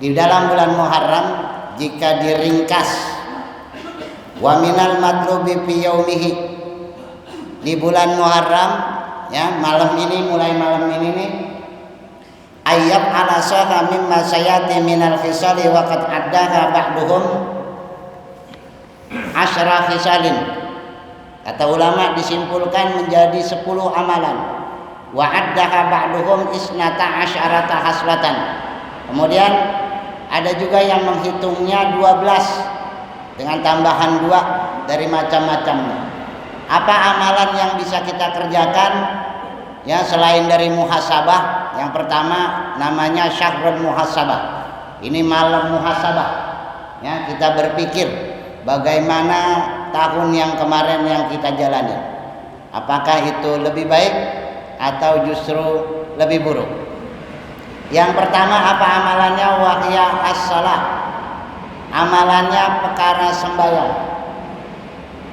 di dalam bulan Muharram jika diringkas, wa minal madlubi fi yaumihi, di bulan Muharram ya, malam ini, mulai malam ini nih, ayyab ala saha mimma sayati minal khisali wa qad addaha ba'duhum asyra khisalin. Kata ulama disimpulkan menjadi 10 amalan. Wa addaha ba'duhum isnata asyarata haslatan. Kemudian ada juga yang menghitungnya 12 dengan tambahan 2 dari macam-macamnya. Apa amalan yang bisa kita kerjakan ya selain dari muhasabah? Yang pertama namanya syahrul muhasabah. Ini malam muhasabah. Ya, kita berpikir bagaimana tahun yang kemarin yang kita jalani. Apakah itu lebih baik atau justru lebih buruk? Yang pertama apa amalannya? Wahya as-salah. Amalannya perkara sembahyang.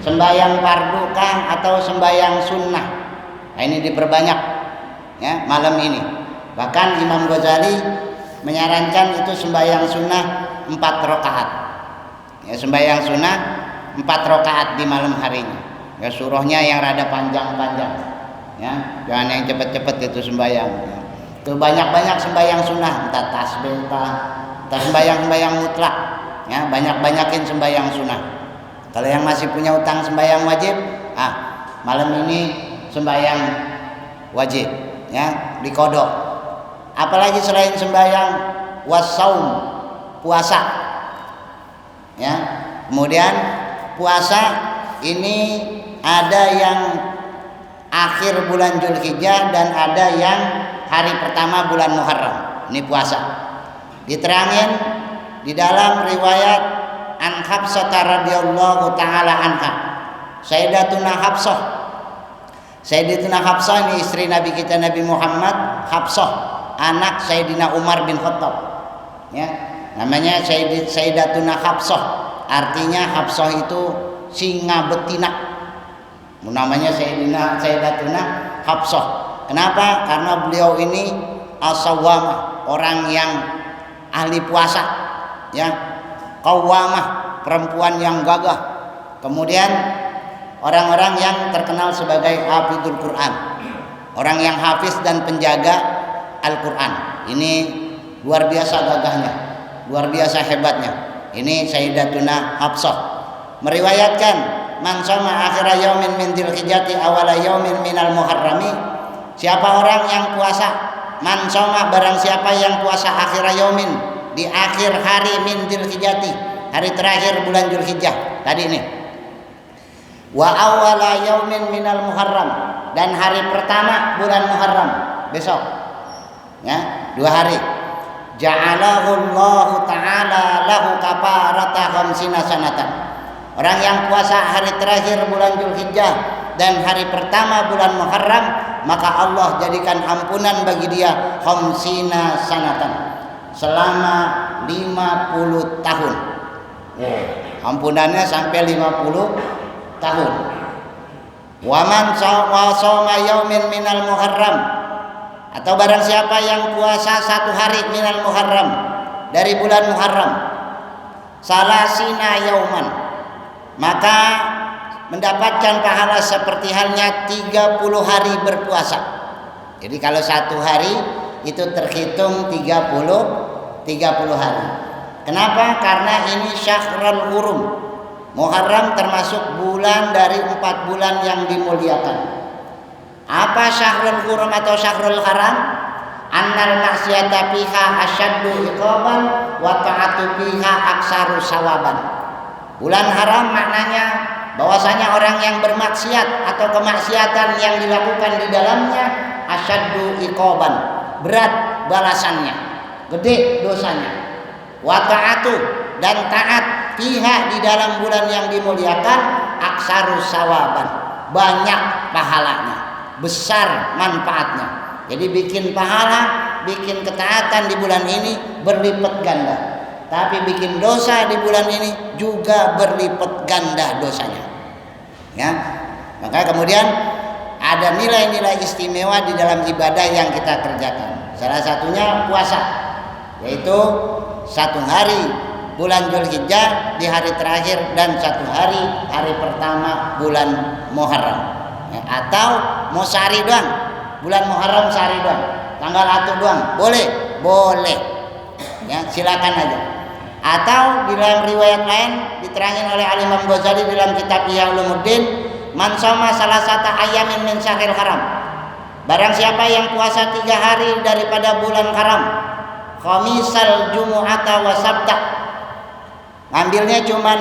Sembahyang fardu kah atau sembahyang sunnah? Nah, ini diperbanyak ya malam ini. Bahkan Imam Ghazali menyarankan itu sembahyang sunnah 4 rakaat. Ya, sembahyang sunnah 4 rakaat di malam harinya. Ya, surahnya yang rada panjang-panjang. Ya, jangan yang cepet-cepet itu sembahyang. Ya. Itu banyak-banyak sembahyang sunnah, entah tasbih, entah sembahyang-sembahyang mutlak. Ya, banyak-banyakin sembahyang sunnah. Kalau yang masih punya utang sembahyang wajib, malam ini sembahyang wajib, ya, dikodok. Apalagi selain sembahyang wasaum, puasa. Ya. Kemudian puasa ini ada yang akhir bulan Dzulhijjah dan ada yang hari pertama bulan Muharram. Ini puasa. Diterangin di dalam riwayat An Hafsah radhiyallahu taala anha. Sayyidatuna Hafsah. Sayyidatuna Hafsah ini istri Nabi kita Nabi Muhammad, Hafsah, anak Sayyidina Umar bin Khattab. Ya, namanya Sayyidatuna Hafsah. Artinya Hafsah itu singa betina. Namanya Sayyidatuna Hafsah. Kenapa? Karena beliau ini as-sawwamah, orang yang ahli puasa, ya. Qawwamah, perempuan yang gagah. Kemudian orang-orang yang terkenal sebagai hafizul Quran, orang yang hafiz dan penjaga Al-Quran. Ini luar biasa gagahnya, luar biasa hebatnya. Ini Sayyidatuna Hafsah meriwayatkan, man shoma akhira yaumin min dzulhijjati awala yaumin minal muharrami. Siapa orang yang puasa, man shoma, barang siapa yang puasa akhira yaumin, di akhir hari min dzulhijjati, hari terakhir bulan Dzulhijjah tadi ini, wa awala yaumin minal muharram, dan hari pertama bulan Muharram besok, ya, 2 hari, ja'alahu Allahu ta'ala lahu kafarata khamsina sanatan. Orang yang puasa hari terakhir bulan Dzulhijjah dan hari pertama bulan Muharram, maka Allah jadikan ampunan bagi dia khamsina sanatan, selama 50 tahun. Ampunannya sampai 50 tahun. Waman shoma yaumin minal muharram, atau barang siapa yang puasa 1 hari minal muharram, dari bulan Muharram, salasina yauman, maka mendapatkan pahala seperti halnya 30 hari berpuasa. Jadi kalau 1 hari itu terhitung 30 hari. Kenapa? Karena ini Syahrul Hurum. Muharram termasuk bulan dari 4 bulan yang dimuliakan. Apa Syahrul Hurum atau Syahrul Haram? Annal maksiata fiha asyaddu iqaban wa ta'atu fiha aksaru sawaban. Bulan haram maknanya bahwasanya orang yang bermaksiat atau kemaksiatan yang dilakukan di dalamnya asyaddu iqaban, berat balasannya, gede dosanya. Wa ta'atu, dan taat fiha, di dalam bulan yang dimuliakan, aksaru sawaban, banyak pahalanya, besar manfaatnya. Jadi bikin pahala, bikin ketaatan di bulan ini berlipat ganda. Tapi bikin dosa di bulan ini juga berlipat ganda dosanya. Ya, maka kemudian ada nilai-nilai istimewa di dalam ibadah yang kita kerjakan. Salah satunya puasa, yaitu 1 hari bulan Dzulhijjah di hari terakhir dan 1 hari pertama bulan Muharram. Ya, atau mau sehari doang, bulan Muharram sehari doang, tanggal 1 doang, boleh. Ya, silakan aja. Atau di dalam riwayat lain diterangin oleh Al-Imam Ghazali dalam kitab Ihya Ulumuddin, man shoma salasata ayyamin min syahril haram. Barang siapa yang puasa 3 hari daripada bulan haram, khamisal jumu'ata wa sabta. Ngambilnya cuman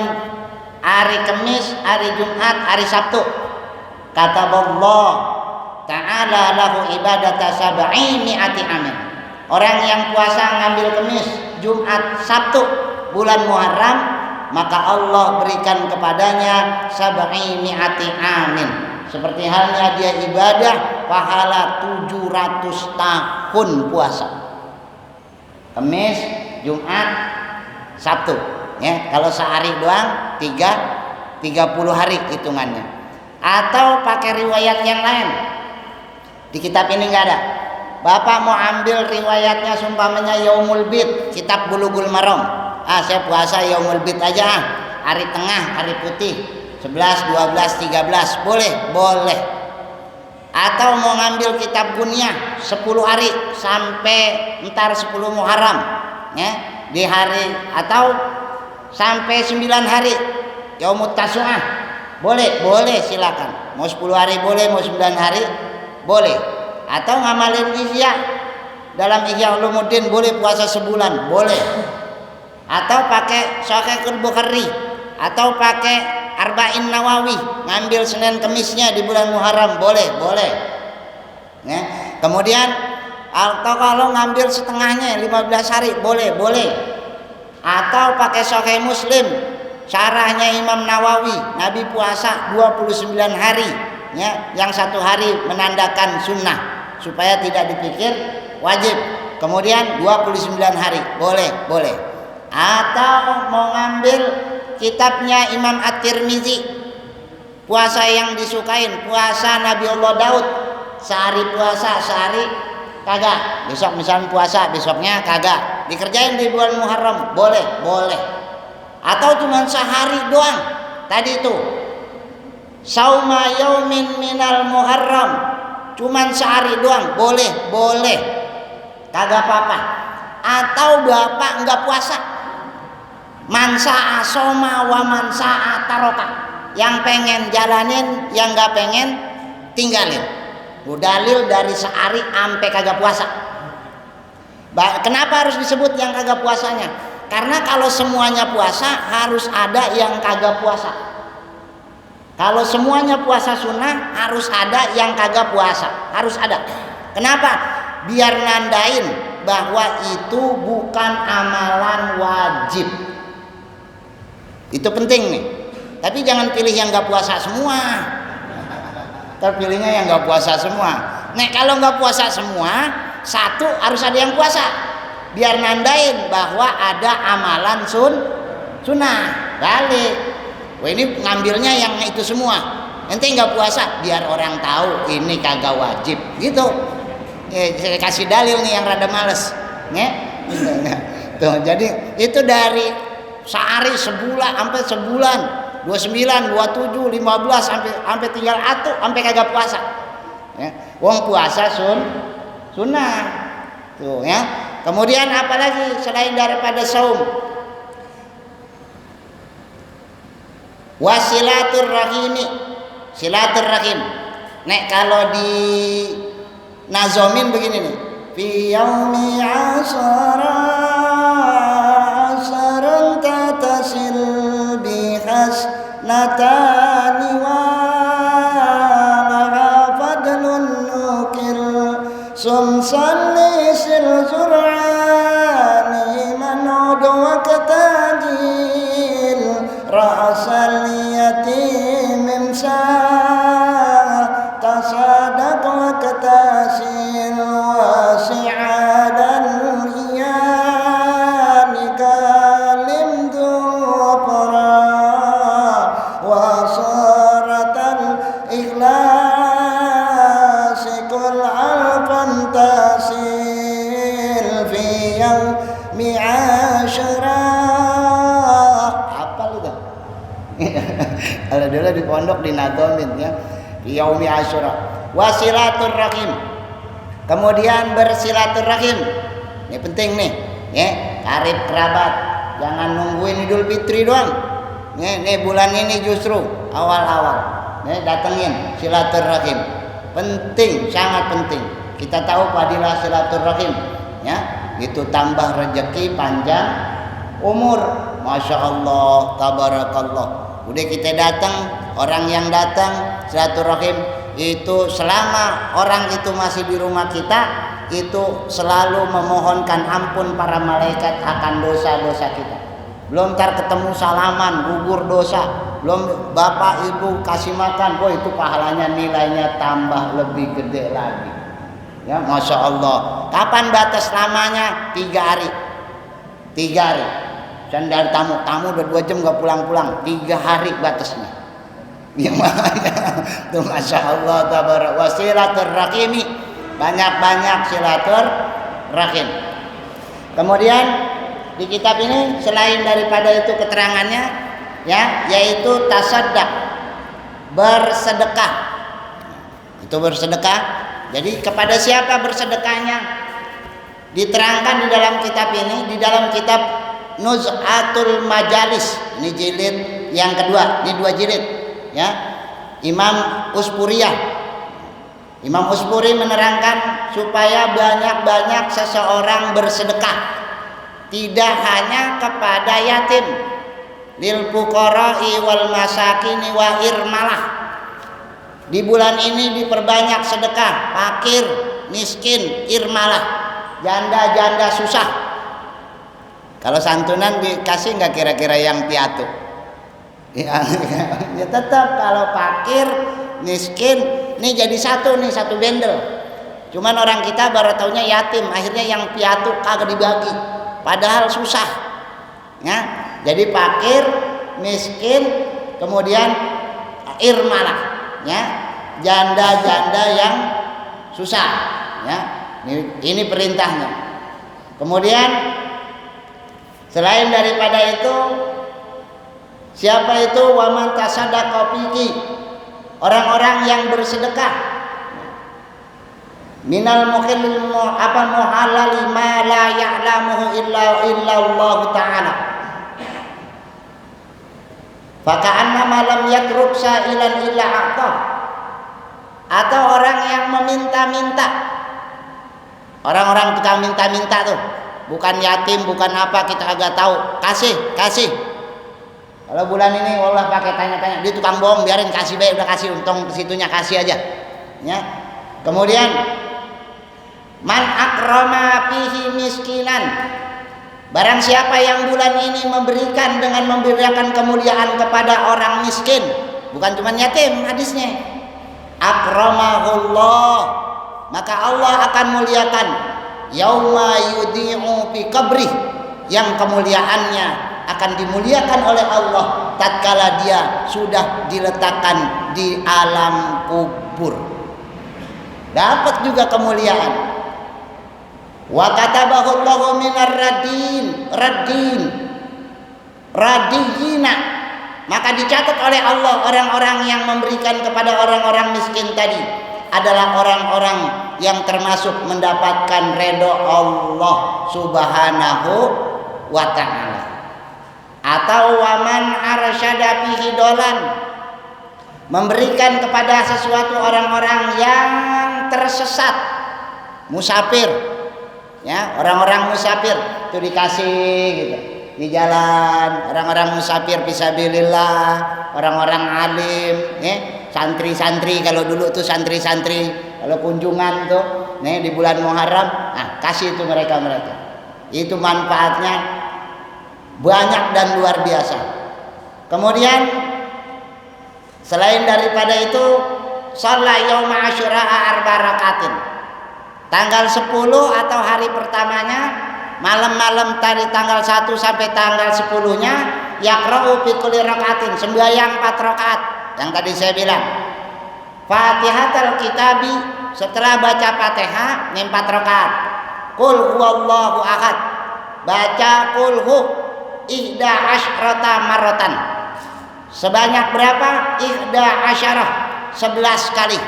hari Kamis, hari Jumat, hari Sabtu. Kata Allah Ta'ala lahu ibadata sab'i mi'ati amin. Orang yang puasa ngambil Kamis, Jumat, Sabtu bulan Muharram, maka Allah berikan kepadanya sab'i mi'ati amin. Seperti halnya dia ibadah pahala 700 tahun puasa. Kamis, Jumat, Sabtu. Ya, kalau sehari doang 30 hari hitungannya. Atau pakai riwayat yang lain. Di kitab ini enggak ada. Bapak mau ambil riwayatnya sumpamanya Yaumul Bid, kitab Bulughul Maram. Saya puasa Yaumul Bid aja, hari tengah, hari putih, 11, 12, 13, boleh. Atau mau ngambil kitab Gunyah 10 hari sampai entar 10 Muharram, ya, di hari, atau sampai 9 hari Yaumut Tasu'ah, boleh silakan. Mau 10 hari boleh, mau 9 hari boleh. Atau ngamalin Ihya, dalam Ihya Ulumuddin boleh puasa sebulan, boleh. Atau pakai Sahihul Bukhari, atau pakai Arba'in Nawawi, ngambil Senin Kemisnya di bulan Muharram, boleh. Ya. Kemudian atau kalau ngambil setengahnya 15 hari, boleh. Atau pakai Sahih Muslim, syarahnya Imam Nawawi, Nabi puasa 29 hari, ya, yang 1 hari menandakan sunnah supaya tidak dipikir wajib. Kemudian 29 hari, boleh. Atau mau ngambil kitabnya Imam At-Tirmizi, puasa yang disukain, puasa Nabi Allah Daud, sehari puasa, sehari kagak. Besok misalnya puasa, besoknya kagak. Dikerjain di bulan Muharram, boleh. Atau cuma sehari doang. Tadi itu sauma yaumin minal Muharram, cuman sehari doang, boleh. Kagak apa-apa. Atau bapak enggak puasa, mansa'a soma wa mansa'a taroka. Yang pengen jalanin, yang enggak pengen tinggalin. Dalil dari sehari sampai kagak puasa. Kenapa harus disebut yang kagak puasanya? Karena kalau semuanya puasa harus ada yang kagak puasa. Kalau semuanya puasa sunnah harus ada yang kagak puasa, harus ada. Kenapa? Biar nandain bahwa itu bukan amalan wajib. Itu penting nih. Tapi jangan pilih yang nggak puasa semua. Terpilihnya yang nggak puasa semua. Nek kalau nggak puasa semua, satu harus ada yang puasa. Biar nandain bahwa ada amalan sunnah. Balik. Wah, ini ngambilnya yang itu semua. Ente nggak puasa, biar orang tahu ini kagak wajib. Gitu. Saya kasih dalil nih yang rada males. Tuh, jadi itu dari sehari, sebulan, sampai sebulan, 29, 27, 15 sampai tinggal atuh sampai kagak puasa. Ya. Wong puasa sunnah. Tuh ya. Kemudian apalagi selain daripada saum? Wasilatur rahimi, silaturahim. Nek kalau di nazomin begini nih, fi yaumi asaran tatasil bihas natani wa fadlun nukil sumsan lisil zur'ani manud wa katajil ra'asal yatim sa tasadaq wa katasil wasi'adan riyani kalim duqra wa saratal ikhlas kul alfan tasi Kalau dulu di pondok dinadomin ya, yaumi Asyura. Wasilaturrahim. Kemudian bersilaturahim. Ini penting nih, ya, karib kerabat. Jangan nungguin Idul Fitri doang. Nih bulan ini justru awal-awal. Nih datengin silaturahim. Penting, sangat penting. Kita tahu fadilah silaturahim, ya. Itu tambah rezeki, panjang umur. Masya Allah, tabarakallah. Udah kita datang, orang yang datang silaturahim itu selama orang itu masih di rumah kita, itu selalu memohonkan ampun para malaikat akan dosa-dosa kita. Belum ntar ketemu salaman, gugur dosa, belum bapak ibu kasih makan, itu pahalanya nilainya tambah lebih gede lagi. Ya, masya Allah. Kapan batas lamanya? 3 hari. 3 hari. Dan dari tamu udah 2 jam nggak pulang-pulang, 3 hari batasnya. Ya makanya tuh masya Allah tabarak wasilaturrahimi, banyak-banyak silaturahim. Kemudian di kitab ini selain daripada itu keterangannya, ya, yaitu tasaddaq, bersedekah. Itu bersedekah. Jadi kepada siapa bersedekahnya? Diterangkan di dalam kitab ini, di dalam kitab Nuz'atul Majalis. Ini jilid yang kedua, ini 2 jilid, ya. Imam Uspuriyah. Imam Uspuri menerangkan supaya banyak-banyak seseorang bersedekah, tidak hanya kepada yatim, lil fuqara'i wal masakini wa irmalah. Di bulan ini diperbanyak sedekah, fakir, miskin, irmalah, janda-janda susah. Kalau santunan dikasih nggak kira-kira yang piatu? Ya, ya tetap kalau fakir, miskin, ini jadi satu bendel. Cuman orang kita baru taunya yatim, akhirnya yang piatu kagak dibagi, padahal susah. Ya, jadi fakir, miskin, kemudian irmalah, ya, janda-janda yang susah. Ya, ini perintahnya. Kemudian selain daripada itu, siapa itu waman tasaddaqa fihi, orang-orang yang bersedekah minal muhallil muhalali ma la ya'lamuhu illa Allah taala, faka'annama lam yatruk sa'ilan illa a'ta. Atau orang yang meminta-minta, orang-orang tukang minta-minta tuh, bukan yatim, bukan apa, kita agak tahu, kasih. Kalau bulan ini Allah pakai tanya-tanya, dia tukang bohong, biarin kasih baik, udah kasih, untung kesitunya kasih aja. Ya. Kemudian man akrama fihi miskinan, barang siapa yang bulan ini memberikan dengan memberikan kemuliaan kepada orang miskin, bukan cuma yatim hadisnya, akramahullah, maka Allah akan muliakan yauma yudi'u fi qabri, yang kemuliaannya akan dimuliakan oleh Allah tatkala dia sudah diletakkan di alam kubur, dapat juga kemuliaan. Wa katabahu Allahu minar radiyina, maka dicatat oleh Allah orang-orang yang memberikan kepada orang-orang miskin tadi adalah orang-orang yang termasuk mendapatkan redha Allah Subhanahu wa ta'ala. Atau waman arsyada fihi dolan, memberikan kepada sesuatu orang-orang yang tersesat, musafir, ya, orang-orang musafir itu dikasih gitu di jalan, orang-orang musafir fisabilillah, orang-orang alim, ya, santri-santri, kalau dulu tuh santri-santri kalau kunjungan tuh nih di bulan Muharram, nah kasih itu mereka, itu manfaatnya banyak dan luar biasa. Kemudian selain daripada itu, sholat yauma asyura'a arba rakatin, tanggal 10 atau hari pertamanya, malam-malam dari tanggal 1 sampai tanggal 10-nya, yaqra'u fi kulli rakaatin, sembahyang 4 rakaat yang tadi saya bilang. Fatihatul kitabi, setelah baca Fatihah 4 rakaat. Qul huwallahu ahad, baca qul hu ihda asyrata marratan, sebanyak berapa? 11 kali.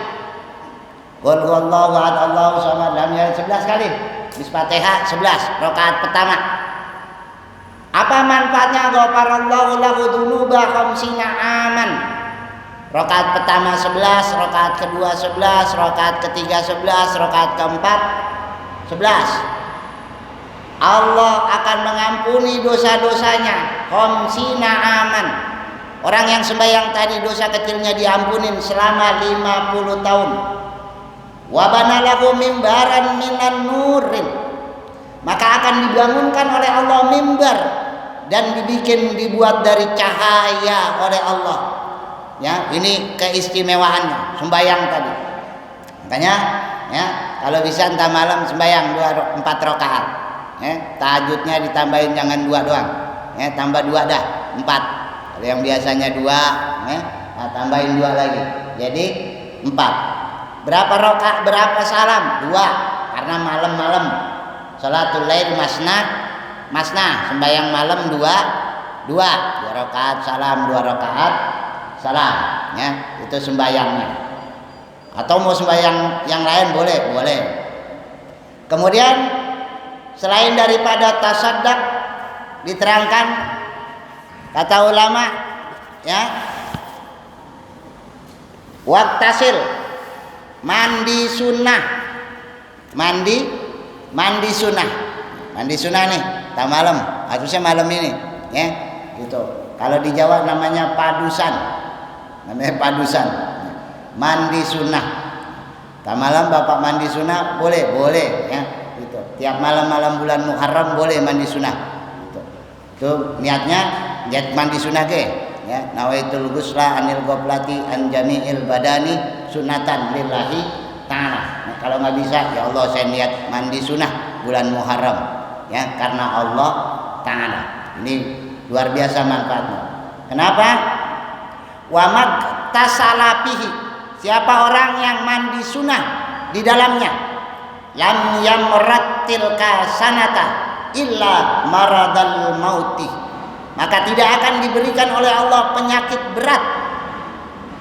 Qul huwallahu ahad Allahu samad lam yalid 11 kali. Bis Fatihah 11 rakaat pertama. Apa manfaatnya? Ghafarallahu lahu dzunuba khamsina aman. Rakaat pertama 11, rakaat kedua 11, rakaat ketiga 11, rakaat keempat 11. Allah akan mengampuni dosa-dosanya khamsina aman. Orang yang sembahyang tadi dosa kecilnya diampunin selama 50 tahun. Wa banalahu mimbaran minan nurin. Maka akan dibangunkan oleh Allah mimbar dan dibuat dari cahaya oleh Allah. Ya, ini keistimewaannya sembahyang tadi. Makanya ya, kalau bisa entah malam sembahyang 4 rakaat. Ya, tahajudnya ditambahin jangan 2 doang. Ya, tambah 2 dah, 4. Kalau yang biasanya 2, ya, nah, tambahin 2 lagi. Jadi 4. Berapa rakaat, berapa salam? 2. Karena malam-malam salatul lail masna, sembahyang malam 2 rakaat salam, 2 rakaat salam, ya. Itu sembahyangnya. Atau mau sembahyang yang lain boleh. Kemudian selain daripada tasaddaq diterangkan kata ulama, ya, waktasil mandi sunnah, mandi sunnah nih, tak malam, harusnya malam ini, ya, gitu. Kalau di Jawa namanya padusan, mandi sunnah. Tak malam bapak mandi sunnah boleh, ya, gitu. Tiap malam bulan Muharram boleh mandi sunnah, gitu. Itu niatnya mandi sunnah ke, ya, nawaitul ghusla anil ghablati an jami'il badani sunatan lillahi ta'ala. Nah, kalau nggak bisa, ya Allah saya niat mandi sunnah bulan Muharram, ya, karena Allah Ta'ala. Ini luar biasa manfaatnya. Kenapa? Wa magtasalapihi, siapa orang yang mandi sunnah di dalamnya, lam yamrattil kasanata illa maradal mauti, maka tidak akan diberikan oleh Allah penyakit berat.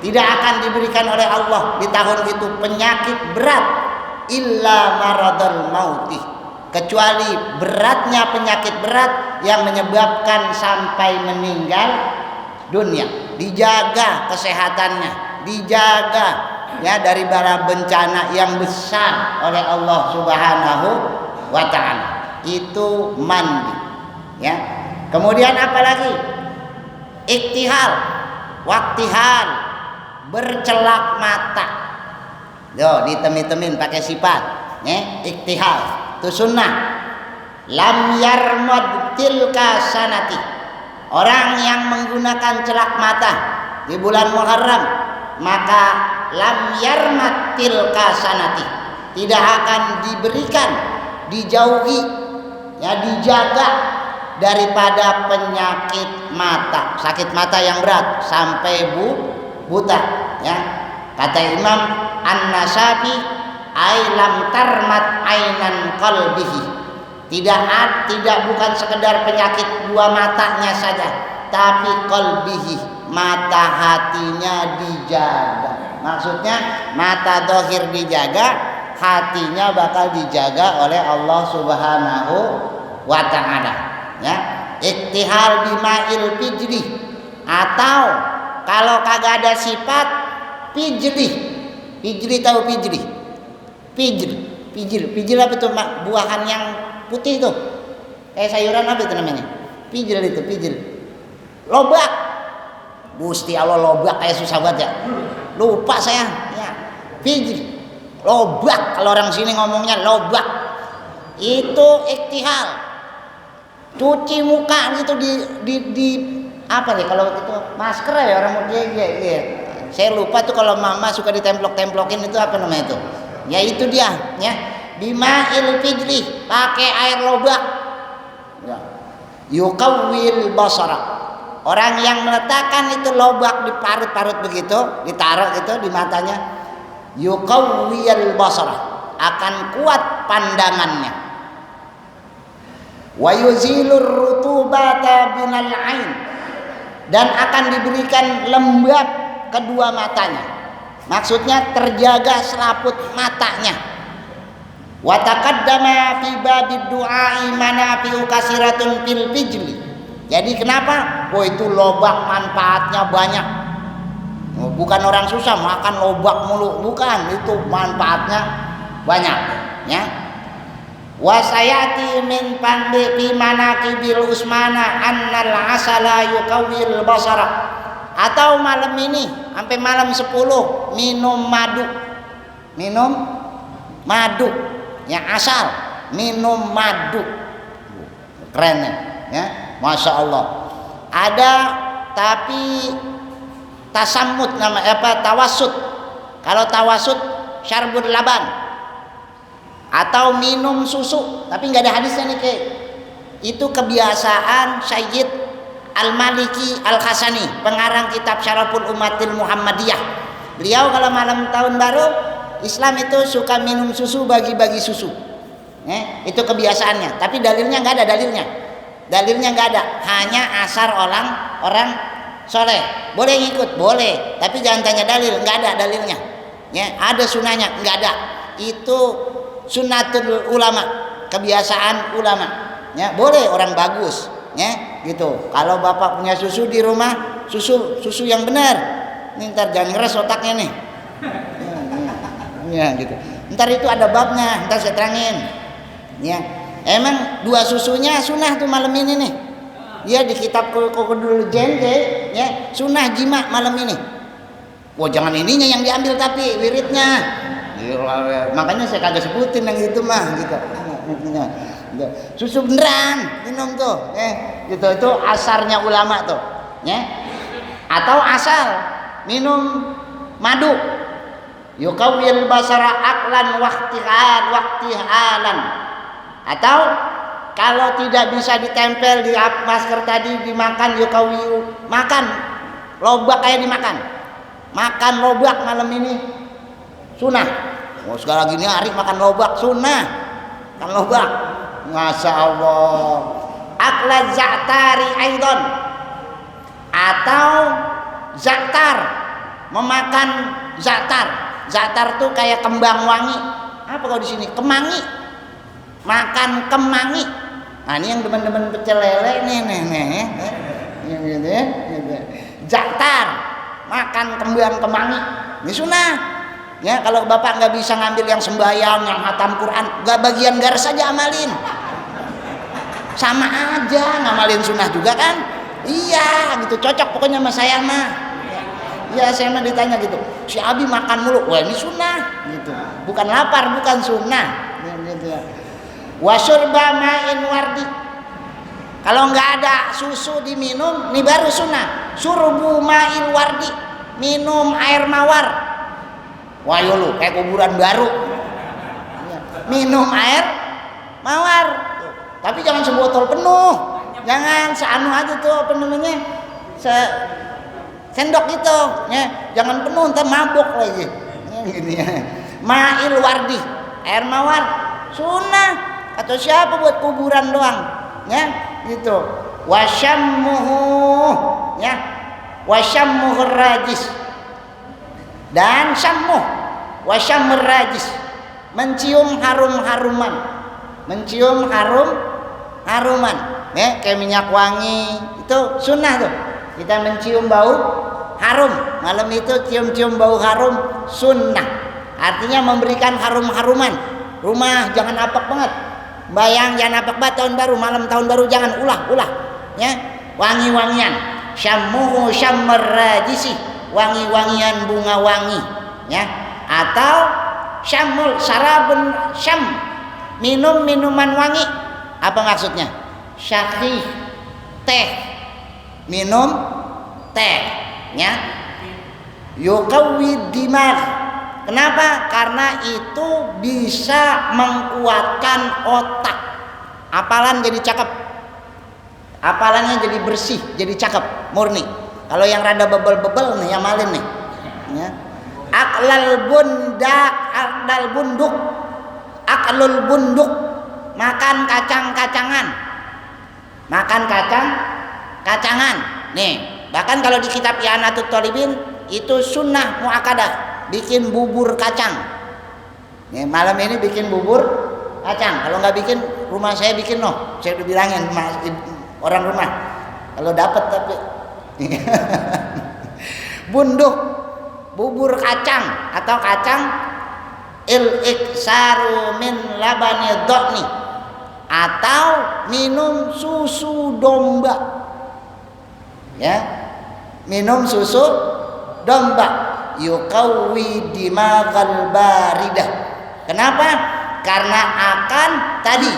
Tidak akan diberikan oleh Allah di tahun itu penyakit berat illa maradul mauti, kecuali beratnya penyakit berat yang menyebabkan sampai meninggal dunia. Dijaga kesehatannya, dijaga, ya, dari bara bencana yang besar oleh Allah Subhanahu wa ta'ala. Itu mandi, ya. Kemudian apalagi? Iktihal, waktihal, bercelak mata. Yo, ditem-temin pakai sifat, ya, iktihal. Itu sunnah. Lam yarmad tilka sanati. Orang yang menggunakan celak mata di bulan Muharram, maka lam yarmad tilka sanati, tidak akan diberikan, dijauhi, ya, dijaga daripada penyakit mata, sakit mata yang berat sampai buta, ya. Kata Imam An-Nasafi, ailam tarmat ainan qalbihi, tidak bukan sekedar penyakit 2 matanya saja, tapi qalbihi, mata hatinya dijaga. Maksudnya mata dohir dijaga, hatinya bakal dijaga oleh Allah Subhanahu wa ta'ala, ya. Iktihal bima'il fijri, atau kalau kagak ada sifat pijri. Tahu pijri? Pijil apa itu? Buahan yang putih itu. Kayak sayuran apa itu namanya? Pijil. Lobak. Gusti Allah, lobak kayak susah banget ya. Lupa saya. Ya. Pijil. Lobak, kalau orang sini ngomongnya lobak. Itu iktihal. Cuci muka gitu di apa nih kalau itu masker ya orang mau dia. Saya lupa tuh kalau mama suka ditemplok-templokin itu apa namanya itu. Ya itu dia, ya. Bima'il fijri, pakai air lobak. Ya. Yukawwil basara. Orang yang meletakkan itu lobak diparut-parut begitu, ditaruh itu di matanya. Yukawwil basara, akan kuat pandangannya. Wa yuzilur rutubata binal ain, dan akan diberikan lembab kedua matanya. Maksudnya terjaga selaput matanya. Wa taqaddama fi babid du'ai manafi'u kasiratun fil fijli. Jadi kenapa? Oh itu lobak manfaatnya banyak. Bukan orang susah makan lobak mulu, bukan, itu manfaatnya banyak, ya. Wa sayati min pandi fi manaqibil usmana annal asala yuqawwil basara. Atau malam ini sampai malam 10 minum madu. Minum madu, yang asal minum madu. Keren ya, Masya Allah. Ada tapi tasammut nama tawassut. Kalau tawassut syarbul laban atau minum susu, tapi nggak ada hadisnya nih kayak. Itu kebiasaan Sayyid Al-Maliki Al-Khasani, pengarang kitab Syaraful Ummatil Muhammadiyah. Beliau kalau malam tahun baru Islam itu suka minum susu, bagi-bagi susu. Itu kebiasaannya, tapi dalilnya nggak ada dalilnya. Dalilnya nggak ada, hanya asar orang soleh. Boleh ngikut, boleh, tapi jangan tanya dalil, nggak ada dalilnya. Ya, ada sunahnya, nggak ada. Itu sunnatul ulama, kebiasaan ulama. Ya, boleh orang bagus, ya, gitu. Kalau bapak punya susu di rumah, susu yang benar. Nih, ntar jangan ngeres otaknya nih. Ya, gitu. Ntar itu ada babnya, ntar saya terangin. Ya, emang dua susunya sunnah tuh malam ini nih. Ya, di kitab Kokodul Jenge, ya, sunnah jima malam ini. Wah, jangan ininya yang diambil tapi wiridnya. Makanya saya kagak sebutin yang itu mah gitu. Susu beneran minum tuh, gitu. Itu asarnya ulama tuh, ya. Atau asal minum madu. Yukawil basara aklan waktihalan. Atau kalau tidak bisa ditempel di masker tadi dimakan, yukawiyu, makan lobak kayak dimakan. Makan lobak malam ini sunnah. Oh, segala gini hari makan lobak sunnah. Makan lobak. Masya Allah. Akla za'tari aidon. Atau za'tar, memakan za'tar. Za'tar tuh kayak kembang wangi. Apa kalau di sini? Kemangi. Makan kemangi. Nah, ini yang demen-demen pecel lele nih. Yang gitu ya. Za'tar, makan kembang kemangi. Ini sunnah. Ya, kalau bapak nggak bisa ngambil yang sembahyang, yang hatam Quran, nggak bagian garis saja amalin. Sama aja ngamalin sunnah juga kan? Iya, gitu, cocok pokoknya sama saya mah. Ya, saya mah ditanya gitu, si Abi makan mulu, wah ini sunnah, gitu. Bukan lapar, bukan sunnah. Gitu ya. Wasyurba ma'in wardi. Kalau nggak ada susu diminum, ini baru sunnah. Surbu ma'il wardi, minum air mawar. Wah lu kayak kuburan baru. Minum air mawar, tapi jangan sebotol penuh, jangan seanu aja tuh apa namanya, sendok gitu, ya. Jangan penuh, ntar mabok lagi. Gini ya. Ma'il wardi, air mawar, sunnah. Atau siapa buat kuburan doang, ya, gitu. Wasyammuhu, ya, wasyammuhur rajis. Dan syammuh wasyamur rajis, mencium harum-haruman, mencium harum-haruman, ya, kayak minyak wangi, itu sunnah tuh. Kita mencium bau harum malam itu, cium-cium bau harum sunnah. Artinya memberikan harum-haruman. Rumah jangan apek banget, bayang jangan apek banget tahun baru, malam tahun baru jangan ulah, ya, wangi-wangian. Syammuhu syammur rajisi, wangi-wangian bunga wangi, ya. Atau syamul sarabun syam, minum minuman wangi. Apa maksudnya? Syakih, teh, minum teh, ya. Yuqawwid dimag. Kenapa? Karena itu bisa menguatkan otak. Hafalan jadi cakep, hafalannya jadi bersih, jadi cakep, murni. Kalau yang rada bebel-bebel nih, yang malin nih, ya. Aklal bunduk, aklul bunduk, makan kacang-kacangan, makan kacang-kacangan. Nih, Bahkan kalau di kitab I'anatut Thalibin itu sunnah muakkadah, bikin bubur kacang. Nih, malam ini bikin bubur kacang. Kalau nggak bikin, rumah saya bikin noh. Saya udah bilangin orang rumah. Kalau dapat tapi bunduh bubur kacang atau kacang il-iksaru min labani dhani atau minum susu domba. Ya, minum susu domba yuqawwi dimaghal baridah. Kenapa? Karena akan tadi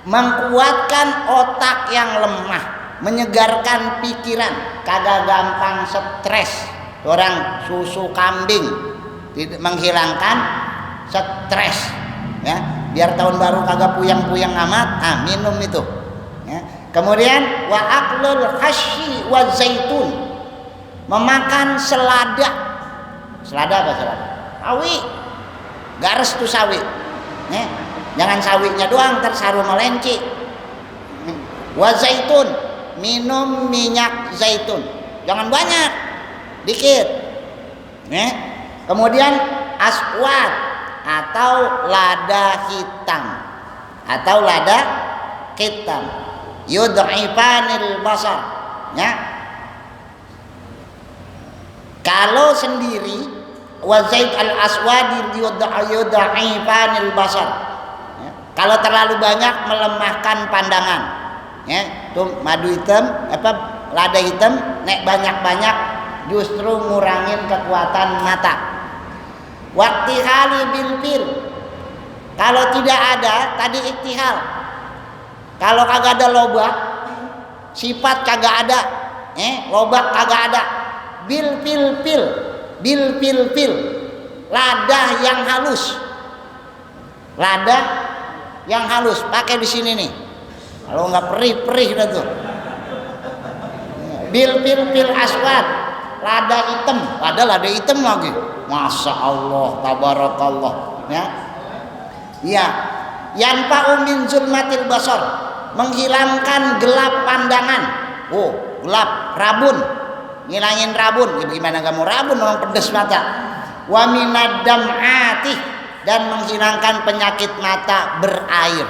mengkuatkan otak yang lemah, menyegarkan pikiran, kagak gampang stres. Orang susu kambing menghilangkan stres, ya, biar tahun baru kagak puyang-puyang amat. Minum itu, ya. Kemudian wa aklul hasyi wa zaitun, memakan selada. Selada apa selada? Sawi, gares tuh sawi, ya. Jangan sawinya doang, tersaru melenci. Wa zaitun, minum minyak zaitun, jangan banyak, dikit, ya. Kemudian aswad atau lada hitam, yud'ifanil basar, ya. Kalau sendiri wazait al aswadi yud'ifanil basar, ya. Kalau terlalu banyak melemahkan pandangan, ya. Tuh madu hitam lada hitam nek banyak-banyak justru ngurangin kekuatan mata. Waktihali bil, kalau tidak ada tadi iktihal, kalau kagak ada lobak, sifat kagak ada, lobak kagak ada, bil lada yang halus, pakai di sini nih, kalau nggak perih dah tuh. Bil aswad, lada hitam lagi. Masya Allah, tabarakallah, ya. Ya, yanfa'u min zulmatil basar, menghilangkan gelap pandangan. Oh, gelap, rabun, ngilangin rabun. Gimana kamu rabun, orang pedes mata. Wa minad dam'ati, dan menghilangkan penyakit mata berair.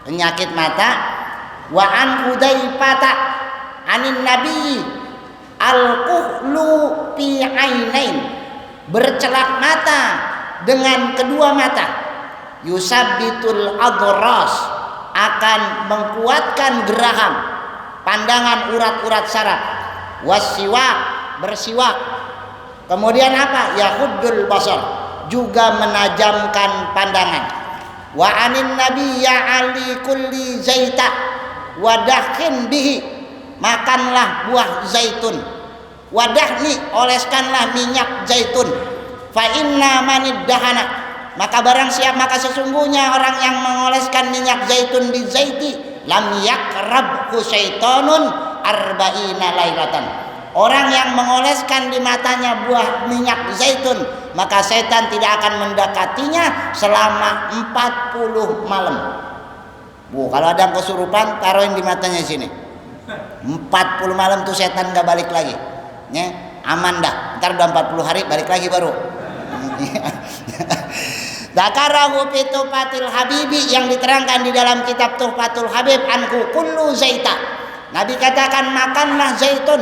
Penyakit mata. Wa an Hudzaifata anin nabi al-kuhlu fi ainain, bercelak mata dengan kedua mata, yusabbitul adras, akan mengkuatkan geraham, pandangan urat-urat saraf, wasiwak, bersiwak. Kemudian apa? Yahuddul basar, juga menajamkan pandangan. Wa anin nabi ya ali kulli zaita wadakhin bihi, makanlah buah zaitun. Wadahni, oleskanlah minyak zaitun. Fa inna manid dahana, maka barang siap, maka sesungguhnya orang yang mengoleskan minyak zaitun di zaiti, lam yakrabhu syaitonun arba'ina lailatan. Orang yang mengoleskan di matanya buah minyak zaitun, maka setan tidak akan mendekatinya selama 40 malam. Kalau ada yang kesurupan, taruhin di matanya sini. 40 malam tuh setan gak balik lagi. Ya, aman dah. Ntar udah 40 hari balik lagi baru. Dzakarahu fi Tuhfatil Habibi, yang diterangkan di dalam kitab Tuhfatul Habib, anhu kullu zaita. Nabi katakan, makanlah zaitun,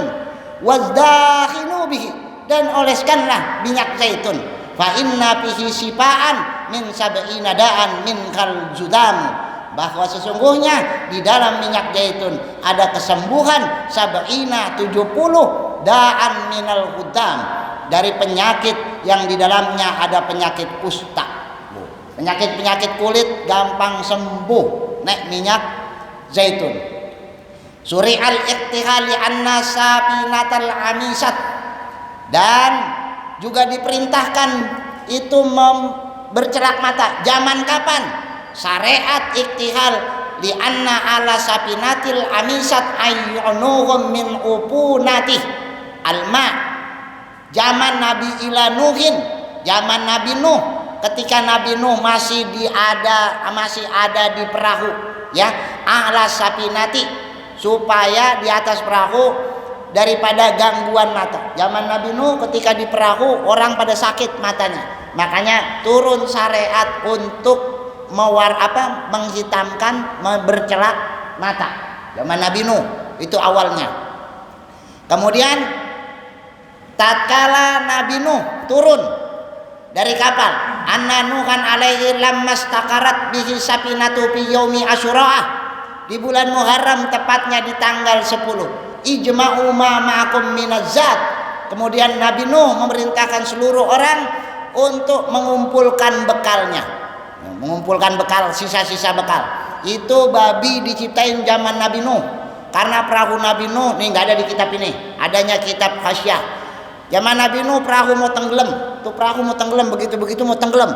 wazdakhinu bihi, dan oleskanlah minyak zaitun. Fa inna fihi sifaan min sab'ina da'an min kal judam, bahwa sesungguhnya di dalam minyak zaitun ada kesembuhan 70 da'an minal hudam, dari penyakit yang di dalamnya ada penyakit kusta. Penyakit-penyakit kulit gampang sembuh nek minyak zaitun. Suri al-iktihali anna sapinatal amisat, dan juga diperintahkan itu bercelak mata. Zaman kapan? Syariat iktihal li anna ala sapinatil amisat ayyunuhum min upunatih alma. Zaman Nabi Nuhin, zaman Nabi Nuh, ketika Nabi Nuh masih ada di perahu, ya, ala sapinati, supaya di atas perahu daripada gangguan mata. Zaman Nabi Nuh ketika di perahu orang pada sakit matanya, makanya turun syariat untuk menghitamkan, bercelak mata. Zaman Nabi Nuh itu awalnya. Kemudian tatkala Nabi Nuh turun dari kapal, anna nuhan alaihi lammastaqarat bihi safinatu fi yaumi asyura, di bulan Muharram tepatnya di tanggal 10. Ijma'u ma ma'akum minazat. Kemudian Nabi Nuh memerintahkan seluruh orang untuk mengumpulkan bekalnya. Mengumpulkan bekal, sisa-sisa bekal. Itu babi diciptain zaman Nabi Nuh. Karena perahu Nabi Nuh nih nggak ada di kitab ini, adanya kitab Hasyah. Zaman Nabi Nuh perahu mau tenggelam, tuh perahu mau tenggelam, begitu mau tenggelam.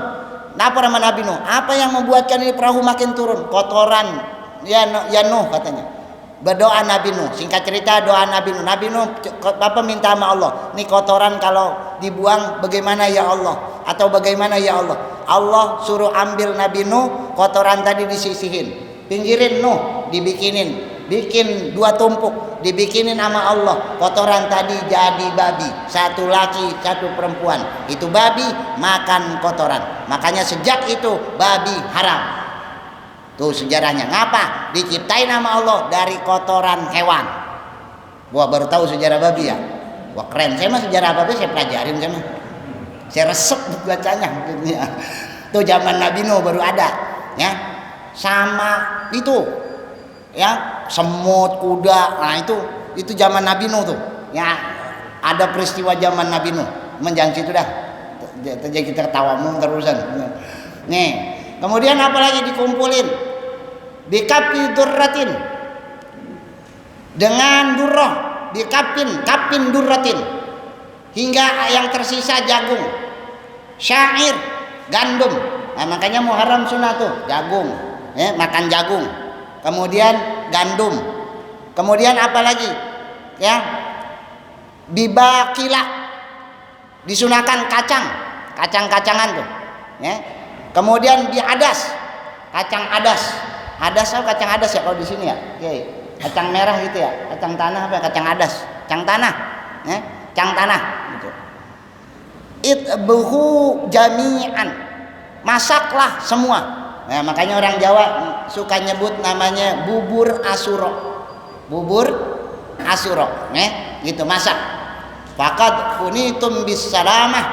Kenapa nama Nabi Nuh? Apa yang membuatkan ini perahu makin turun? Kotoran ya Nuh katanya. Berdoa Nabi Nuh, singkat cerita doa Nabi Nuh. Nabi Nuh Bapak minta sama Allah, nih kotoran kalau dibuang bagaimana ya Allah? Atau bagaimana ya Allah? Allah suruh ambil Nabi Nuh, kotoran tadi disisihin, pinggirin Nuh, bikin 2 tumpuk, dibikinin sama Allah. Kotoran tadi jadi babi, 1 laki 1 perempuan. Itu babi makan kotoran. Makanya sejak itu babi haram. Tuh sejarahnya. Ngapa? Diciptain sama Allah dari kotoran hewan. Gua baru tahu sejarah babi ya. Wah keren. Saya mah sejarah babi saya pelajarin saya mah. Saya resep bacanya. Tuh zaman Nabi Nuh baru ada, ya. Sama itu, ya, semut, kuda. Nah itu zaman Nabi Nuh tuh. Ya, ada peristiwa zaman Nabi Nuh. Menjangan situ dah. Jadi kita ketawa terusan. Nih, kemudian apa lagi dikumpulin? Bikapi durratin, dengan durrah, kapin durratin, hingga yang tersisa jagung, syair, gandum. Nah, makanya Muharram sunnah tuh jagung, ya, makan jagung. Kemudian gandum. Kemudian apa lagi? Ya, bibakila, disunahkan kacang-kacangan tuh, ya. Kemudian diadas, kacang adas. Adas atau kacang adas ya kalau di sini ya? Oke. Kacang merah gitu ya? Kacang tanah apa? Kacang adas. Kacang tanah, ya? Kacang tanah gitu. Itbuhu jami'an. Masaklah semua. Nah, makanya orang Jawa suka nyebut namanya bubur asuro. Bubur asuro, gitu masak. Faqad kunitum bis salamah,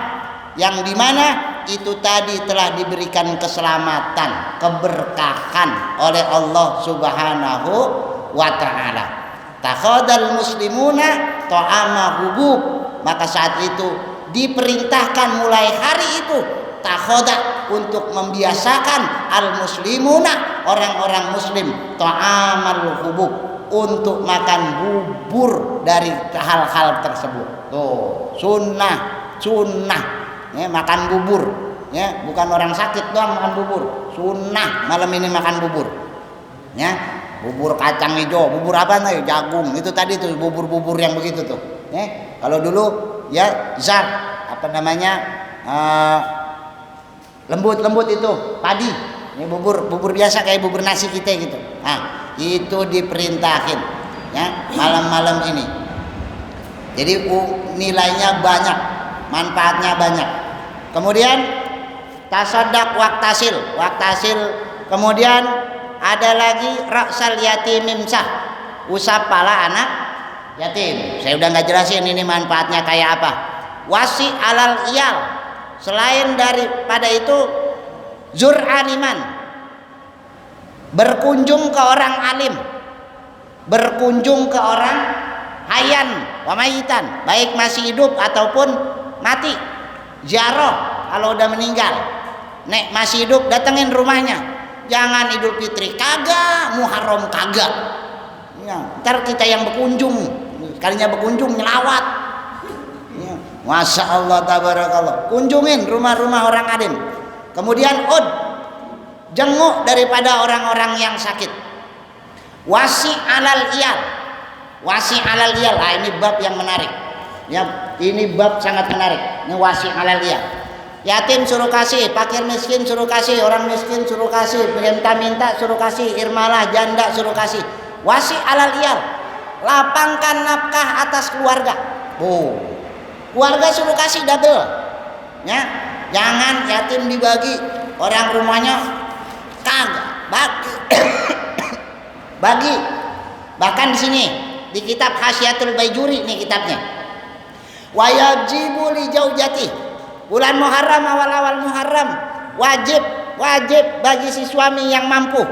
yang dimana itu tadi telah diberikan keselamatan, keberkahan oleh Allah Subhanahu wa ta'ala. Takhadal muslimuna ta'ama hubub, maka saat itu diperintahkan mulai hari itu takhoda untuk membiasakan al muslimuna, orang-orang muslim, ta'amal hubub, untuk makan bubur dari hal-hal tersebut. Tuh sunnah, ya, makan bubur, ya, bukan orang sakit doang makan bubur, sunnah malam ini makan bubur, ya, bubur kacang hijau, bubur apa nih, jagung, itu tadi tuh bubur-bubur yang begitu tuh, ya. Kalau dulu ya zar, apa namanya, lembut itu padi, ini bubur biasa kayak bubur nasi kita gitu. Nah itu diperintahin, ya, malam-malam ini. Jadi nilainya banyak, manfaatnya banyak. Kemudian tasaddaq waktasil, kemudian ada lagi raksal yatim imsah, usap pala anak yatim. Saya udah nggak jelasin ini manfaatnya kayak apa. Wasi alal iyal, selain daripada itu zur animan, berkunjung ke orang alim, berkunjung ke orang hayan wa mayitan, baik masih hidup ataupun mati. Ziarah kalau udah meninggal, nek masih hidup datengin rumahnya. Jangan Idul Fitri kagak, Muharram kagak, ya, ntar kita yang berkunjung, kalinya berkunjung nyelawat, ya. Masya Allah tabarakallah, kunjungin rumah-rumah orang alim. Kemudian jenguk daripada orang-orang yang sakit. Wasi alal iyal, nah ini bab yang menarik, ya, ini bab sangat menarik. Ini wasi alal iyal, yatim suruh kasih, fakir miskin suruh kasih, orang miskin suruh kasih, minta suruh kasih, irmalah janda suruh kasih. Wasi alal iyal, lapangkan nafkah atas keluarga. Oh, keluarga suruh kasih double, ya. Jangan yatim dibagi, orang rumahnya kagak bagi. Bagi. Bahkan di sini di kitab Hasyiatul Baijuri nih kitabnya. Wa yajibu li jaujati. Bulan Muharram awal-awal Muharram wajib bagi si suami yang mampu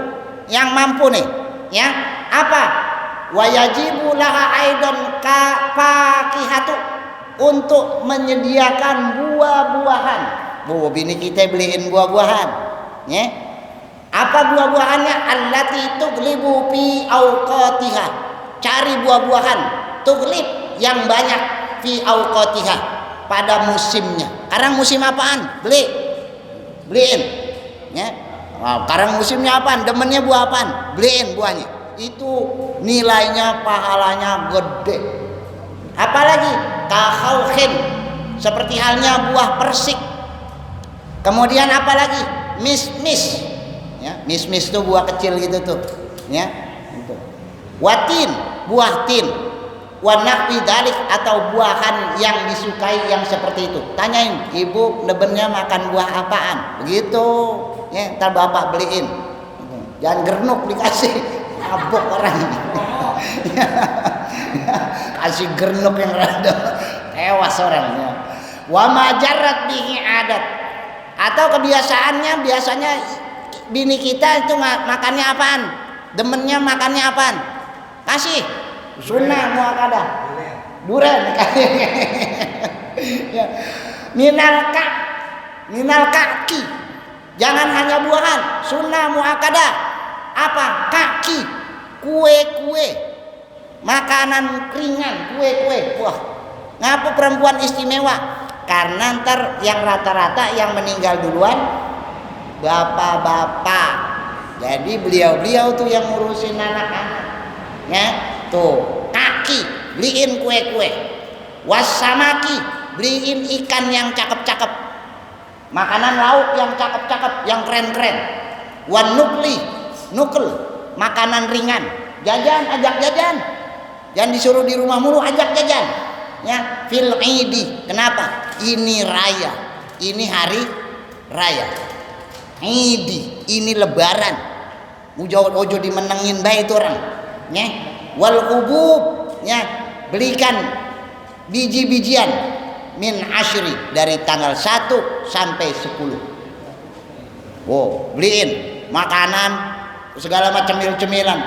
nih, ya. Apa? Wa yajibu laha aidon fakihatu, untuk menyediakan buah-buahan. Bini kita beliin buah-buahan, ya. Apa buah-buahannya? Allati tuglibu fi awqatiha. Cari buah-buahan tuglib yang banyak fi awqatiha, pada musimnya. Sekarang musim apaan? Beliin, ya. Wow, sekarang musimnya apaan? Demennya buah apaan? Beliin buahnya. Itu nilainya, pahalanya gede. Apalagi kahauhin, seperti halnya buah persik. Kemudian apalagi mis-mis, ya. Mis-mis itu buah kecil gitu tuh, ya. Watin, buah tin. Wanakwi dalik, atau buahan yang disukai yang seperti itu. Tanyain, ibu debennya makan buah apaan? Begitu, ya. Ntar bapak beliin. Jangan gernuk dikasih, mabuk orang. Kasih gernuk yang rada, tewas orangnya. Wa majarrat bihi adat, atau kebiasaannya biasanya bini kita itu makannya apaan? Demennya makannya apaan? Kasih sunnah muakkadah, duren. Ya. Minal kaki, jangan hanya buahan. Sunnah muakkadah apa? Kaki, kue, makanan ringan, kue. Wah, ngapa perempuan istimewa? Karena ntar yang rata-rata yang meninggal duluan bapak-bapak. Jadi beliau tuh yang ngurusin anak-anak, ya. Tuh, kaki beliin kue. Wasamaki, beliin ikan yang cakep-cakep. Makanan lauk yang cakep-cakep, yang keren-keren. Nukel, makanan ringan. Ajak jajan. Jangan disuruh di rumah mulu, ajak jajan. Ya, fil idi. Kenapa? Ini raya. Ini hari raya. Idi, ini lebaran. Ojo dimenengin bae itu orang. Ya. Wal hubub, ya, belikan biji-bijian min asyri, dari tanggal 1 sampai 10. Oh, beliin makanan segala macam cemilan.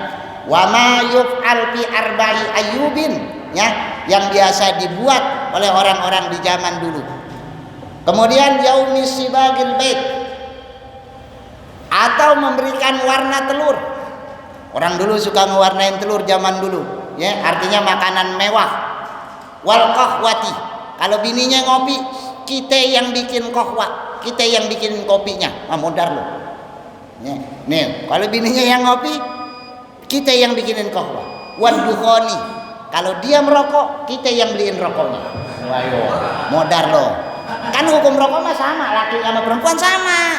Wa ma yuf'al fi arba'i ayyubin, ya, yang biasa dibuat oleh orang-orang di zaman dulu. Kemudian yaumis sibagil bait, atau memberikan warna telur. Orang dulu suka ngewarnain telur zaman dulu, ya, artinya makanan mewah. Wal qahwati, kalau bininya ngopi, kita yang bikin qahwa, kita yang bikin kopinya. Modar lo. Ya. Nih, kalau bininya yang ngopi, kita yang bikinin qahwa. Wal dukhani, kalau dia merokok, kita yang beliin rokoknya. Wayo, modar lo. Kan hukum rokok mah sama, laki sama perempuan sama.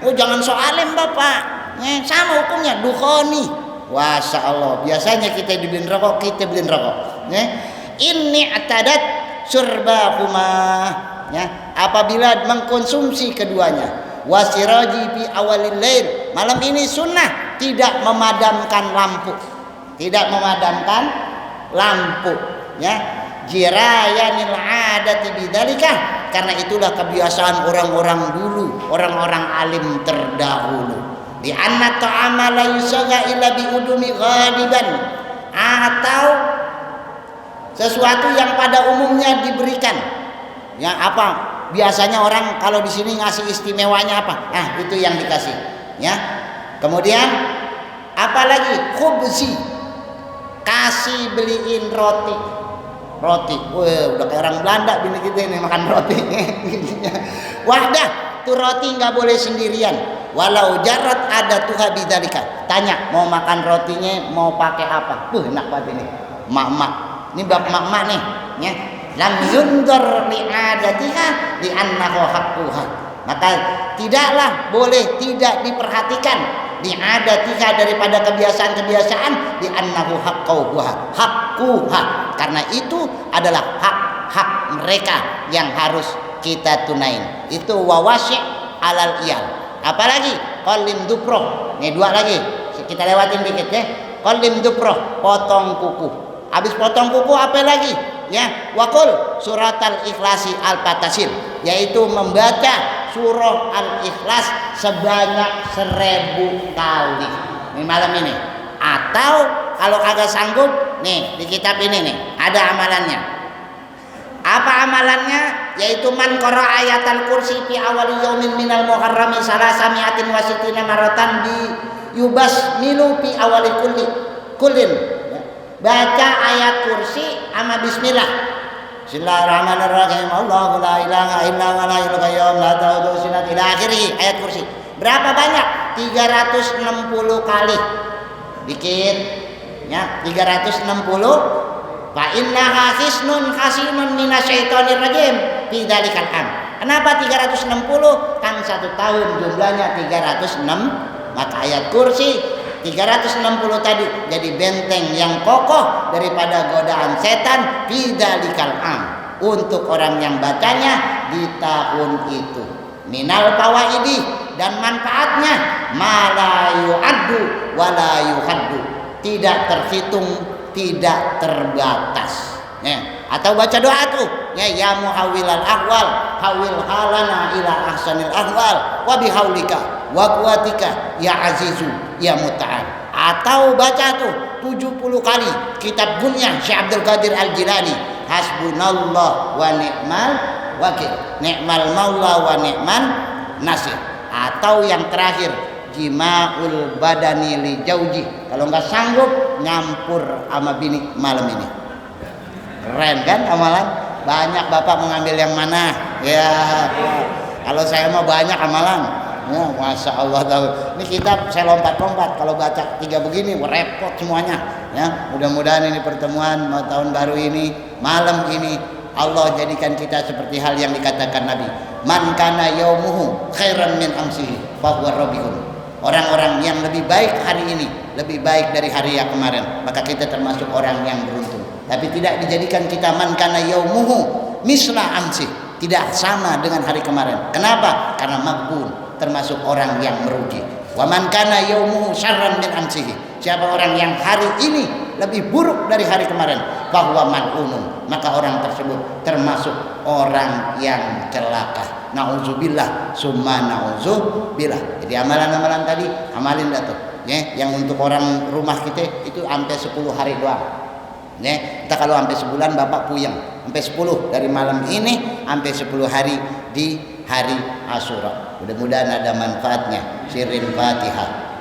Oh, jangan soalin bapak, ya, sama hukumnya. Dukhani. Masya Allah, biasanya kita dibeliin rokok, kita beliin rokok. Ya. Ini atadat surbahuma, ya, apabila mengkonsumsi keduanya. Wasiraji fi awalil lail, malam ini sunnah tidak memadamkan lampu, ya. Jirayanil adati bidzalika, karena itulah kebiasaan orang-orang dulu, orang-orang alim terdahulu. Di anna ta'ama la yusaga illa bi udumi ghadiban, atau sesuatu yang pada umumnya diberikan. Ya, apa? Biasanya orang kalau di sini ngasih istimewanya apa? Nah, itu yang dikasih, ya. Kemudian apalagi khubzi, kasih beliin roti. Wah, udah kayak orang Belanda bini kita ini makan roti. Wahdah, tuh roti nggak boleh sendirian. Walau jarat ada tuha bidzalika. Tanya, mau makan rotinya mau pakai apa? Enak banget ini. Mak-mak. Ini bab mak-mak nih, ya. Lam yundur li adatiha li annahu haqquha. Maka tidaklah boleh tidak diperhatikan li'adatika daripada kebiasaan-kebiasaan, di annahu haqquha, karena itu adalah hak mereka yang harus kita tunain. Itu wawasy' alal iyal. Apalagi qalim dupro. Nih dua lagi. Kita lewatin dikit ya. Qalim dupro, potong kuku. Habis potong kuku apa lagi? Ya, waqul suratal ikhlasi al-fatasil, yaitu membaca surah al-ikhlas sebanyak 1000 kali. Ini malam ini. Atau kalau agak sanggup, nih di kitab ini nih ada amalannya. Apa amalannya? Yaitu man qara ayatal kursi fi awali yaumin minal muharrami salasamiatin wasitina maratan bi yubas milu fi awali kullin. Baca ayat kursi sama bismillah. Bismillahirrahmanirrahim. Allahu la ilaha illa huwal hayyul qayyum la ta'khudhuhu sinatun ila akhirih. Ayat kursi. Berapa banyak? 360 kali. Dikit ya, 360. Fa innaha hisnun hasinun minasyaitonir rajim fi dzalikal am. Kenapa 360? Kan 1 tahun jumlahnya 306. Maka ayat kursi 360 tadi jadi benteng yang kokoh daripada godaan setan fi dzalikal am, untuk orang yang bacanya di tahun itu. Minal fawaidi, dan manfaatnya mala yu'addu wala yuhaddu, tidak terhitung, tidak terbatas ya. Atau baca doa tuh ya muhawwilal ahwal hawil halana ila ahsanil ahwal wa bihaulika wa quwatika ya azizu ya muta'al. Atau baca tuh 70 kali kitab Gunyah Syekh Abdul Qadir Al-Jilani, hasbunallah wa ni'mal wakil, ni'mal maula wa ni'man nasir. Atau yang terakhir jima'ul badani li jauji, kalau nggak sanggup nyampur sama bini malam ini. Keren kan amalan? Banyak bapak mengambil yang mana ya, kalau saya mah banyak amalan ya, masya Allah tahu. Ini kitab saya lompat-lompat, kalau baca 3 begini repot semuanya ya. Mudah-mudahan ini pertemuan mau tahun baru ini, malam ini Allah jadikan kita seperti hal yang dikatakan Nabi, man kana yaumuhu khairan min amsihi fa huwa rabiun. Orang-orang yang lebih baik hari ini, lebih baik dari hari yang kemarin, maka kita termasuk orang yang beruntung. Tapi tidak dijadikan kita man kana yaumuhu misla amsi, tidak sama dengan hari kemarin. Kenapa? Karena maghbun, termasuk orang yang merugi. Wa man kana yaumuhu syarran min amsihi, siapa orang yang hari ini lebih buruk dari hari kemarin, bahwa mal'unun, maka orang tersebut termasuk orang yang celaka. Nauzubillah summa nauzubillah. Jadi amalan-amalan tadi amalin dah tuh ya, yang untuk orang rumah kita itu sampai 10 hari doang ya. Kita kalau sampai sebulan bapak puyeng, sampai 10 dari malam ini sampai 10 hari di hari Asyura. Mudah-mudahan ada manfaatnya. Sirril Fatihah.